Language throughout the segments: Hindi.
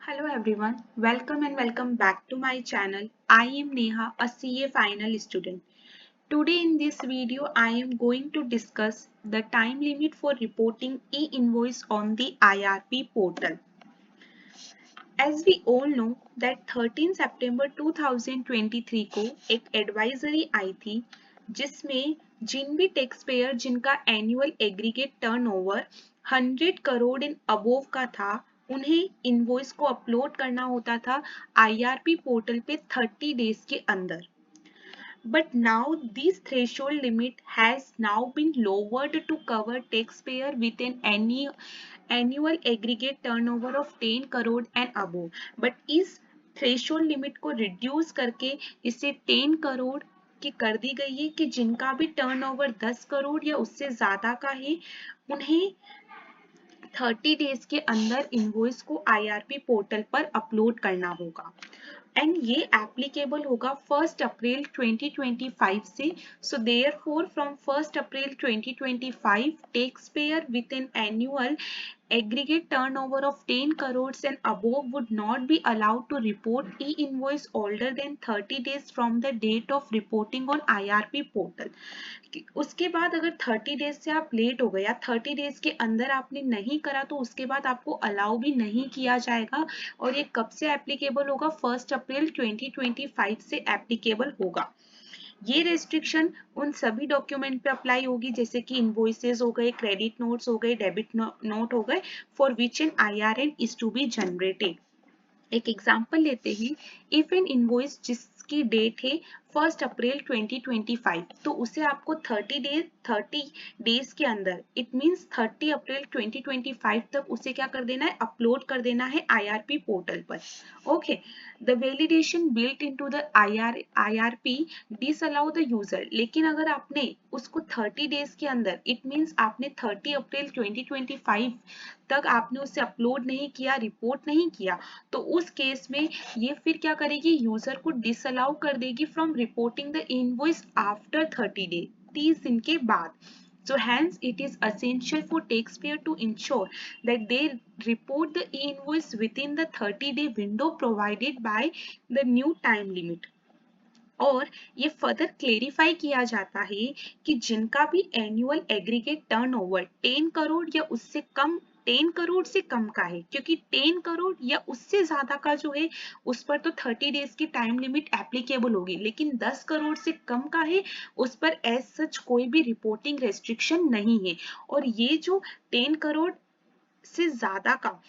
Hello everyone, welcome back to my channel. I am Neha, a CA final student. Today in this video, I am going to discuss the time limit for reporting e-invoice on the IRP portal. As we all know that 13 सितंबर 2023 को एक एडवाइजरी आई थी जिसमें जिन भी टैक्स पेयर जिनका एनुअल एग्रीगेट टर्नओवर 100 करोड़ इन अबोव का था उन्हें इनवॉइस को अपलोड करना होता था आईआरपी पोर्टल पे 30 डेज के अंदर. But now this threshold limit has now been lowered to cover taxpayer with an annual aggregate turnover of 10 crore and above. But इस threshold limit को reduce करके इसे 10 करोड़ की कर दी गई है कि जिनका भी टर्नओवर 10 करोड़ या उससे ज्यादा का है उन्हें 30 डेज के अंदर इनवॉइस को आईआरपी पोर्टल पर अपलोड करना होगा एंड ये एप्लीकेबल होगा 1 अप्रैल 2025 से. So therefore from 1 April 2025 tax payer with an annual aggregate turnover of 10 crores and above would not be allowed to report e-invoice older than 30 days from the date of reporting on IRP portal. उसके बाद अगर 30 डेज से आप लेट हो गए या 30 डेज के अंदर आपने नहीं करा तो उसके बाद आपको अलाउ भी नहीं किया जाएगा और ये कब से एप्लीकेबल होगा 1 अप्रैल 2025 से एप्लीकेबल होगा. ये रेस्ट्रिक्शन उन सभी डॉक्यूमेंट पे अप्लाई होगी जैसे कि इनवॉइसेस हो गए, क्रेडिट नोट्स हो गए, डेबिट नोट हो गए for which an IRN is to be generated. एक एग्जाम्पल लेते हैं. इफ एन इनवॉइस जिसकी डेट है 1 अप्रैल 2025 तो उसे आपको 30 डेज के अंदर इट मींस 30 अप्रैल 2025 तक उसे क्या कर देना है, अपलोड कर देना है आईआरपी पोर्टल पर. Okay, the validation built into the IRP disallow the user. लेकिन अगर आपने उसको 30 डेज के अंदर इट मींस आपने 30 अप्रैल 2025 तक आपने उसे अपलोड नहीं किया, रिपोर्ट नहीं किया, तो उस केस में ये फिर क्या करेगी, यूजर को डिसअलाउ कर देगी from reporting the invoice after 30 day, 30 दिन के बाद. So hence it is essential for taxpayer to ensure that they report the e-invoice within the 30-day window provided by the new time limit. और ये फर्दर क्लेरिफाई किया जाता है कि जिनका भी एनुअल एग्रीगेट टर्नओवर 10 करोड़ या उससे कम 10 करोड़ से कम का है, क्योंकि 10 करोड़ या उससे ज्यादा का जो है उस पर तो 30 डेज की टाइम लिमिट एप्लीकेबल होगी, लेकिन 10 करोड़ से कम का है उस पर एज सच कोई भी रिपोर्टिंग रेस्ट्रिक्शन नहीं है. और ये जो 10 करोड़ से ज्यादा का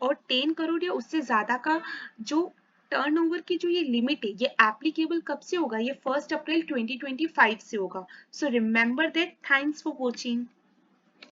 और 10 करोड़ या उससे ज्यादा का जो टर्नओवर की जो ये लिमिट है ये एप्लीकेबल कब से होगा, ये 1 अप्रैल 2025 से होगा. So remember that. Thanks for watching.